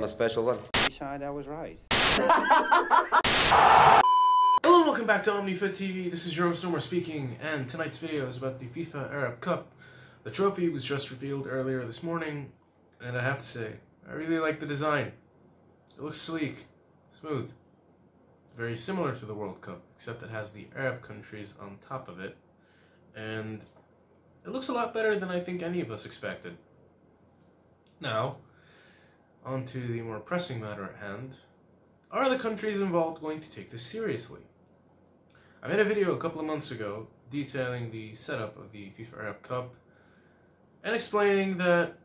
I'm a special one. Decide I was right. Hello and welcome back to OmniFit TV. This is Jerome Stormer speaking, and tonight's video is about the FIFA Arab Cup. The trophy was just revealed earlier this morning, and I have to say, I really like the design. It looks sleek, smooth. It's very similar to the World Cup, except it has the Arab countries on top of it, and it looks a lot better than I think any of us expected. Now, on to the more pressing matter at hand. Are the countries involved going to take this seriously? I made a video a couple of months ago detailing the setup of the FIFA Arab Cup and explaining that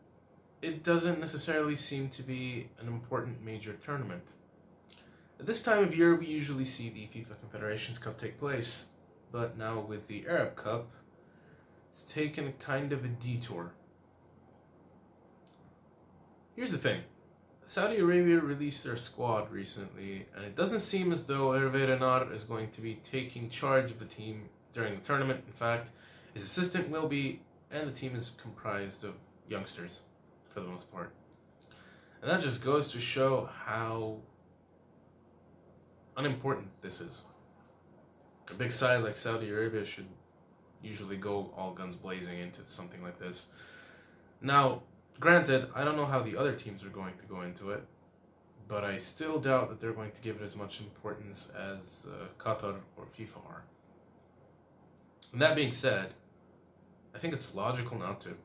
it doesn't necessarily seem to be an important major tournament. At this time of year we usually see the FIFA Confederations Cup take place, but now with the Arab Cup it's taken kind of a detour. Here's the thing. Saudi Arabia released their squad recently, and it doesn't seem as though Hervé Renard is going to be taking charge of the team during the tournament. In fact, his assistant will be, and the team is comprised of youngsters, for the most part. And that just goes to show how unimportant this is. A big side like Saudi Arabia should usually go all guns blazing into something like this. Now, granted, I don't know how the other teams are going to go into it, but I still doubt that they're going to give it as much importance as Qatar or FIFA are. And that being said, I think it's logical not to.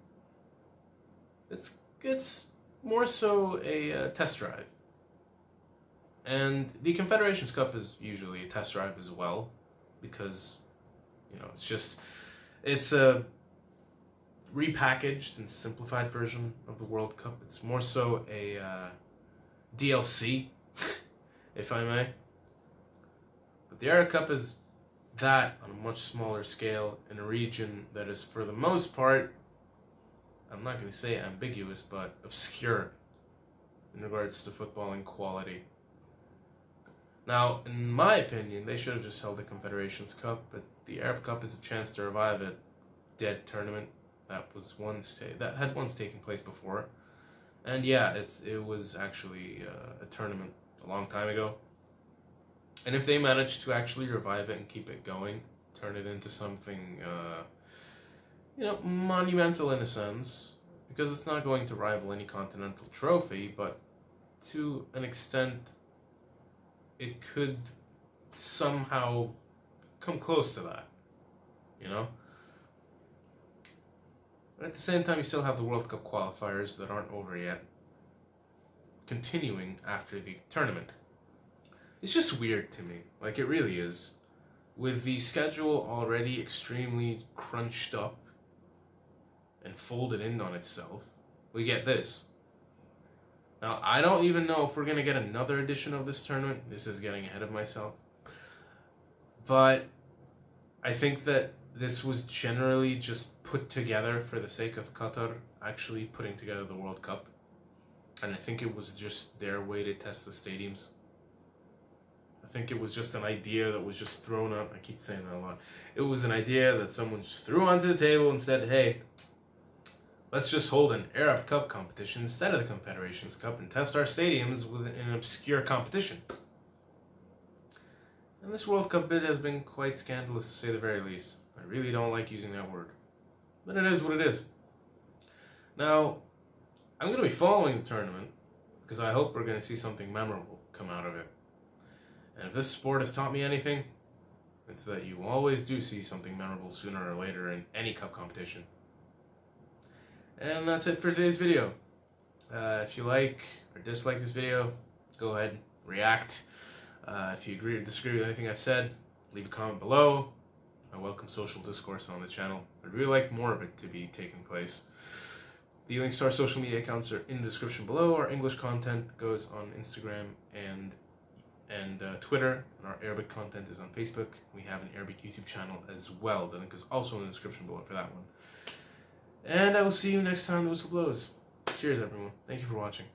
It's more so a test drive. And the Confederations Cup is usually a test drive as well, because, you know, it's a repackaged and simplified version of the World Cup. It's more so a DLC, if I may. But the Arab Cup is that on a much smaller scale in a region that is, for the most part, I'm not going to say ambiguous, but obscure in regards to footballing quality. Now, in my opinion, they should have just held the Confederations Cup, but the Arab Cup is a chance to revive a dead tournament that had once taken place before. And yeah, it was actually a tournament a long time ago. And if they manage to actually revive it and keep it going, turn it into something you know, monumental in a sense, because it's not going to rival any continental trophy, but to an extent it could somehow come close to that, you know? But at the same time, you still have the World Cup qualifiers that aren't over yet, continuing after the tournament. It's just weird to me, like it really is. With the schedule already extremely crunched up and folded in on itself, we get this. Now, I don't even know if we're going to get another edition of this tournament. This is getting ahead of myself. But I think that this was generally just put together for the sake of Qatar actually putting together the World Cup. And I think it was just their way to test the stadiums. I think it was just an idea that was just thrown out. I keep saying that a lot. It was an idea that someone just threw onto the table and said, hey, let's just hold an Arab Cup competition instead of the Confederations Cup and test our stadiums with an obscure competition. And this World Cup bid has been quite scandalous, to say the very least. I really don't like using that word. But it is what it is. Now, I'm going to be following the tournament because I hope we're going to see something memorable come out of it. And if this sport has taught me anything, it's that you always do see something memorable sooner or later in any cup competition. And that's it for today's video. If you like or dislike this video, go ahead, react. If you agree or disagree with anything I've said, leave a comment below. I welcome social discourse on the channel. I'd really like more of it to be taking place. The links to our social media accounts are in the description below. Our English content goes on Instagram and Twitter, and our Arabic content is on Facebook. We have an Arabic YouTube channel as well. The link is also in the description below for that one. And I will see you next time the whistle blows. Cheers, everyone. Thank you for watching.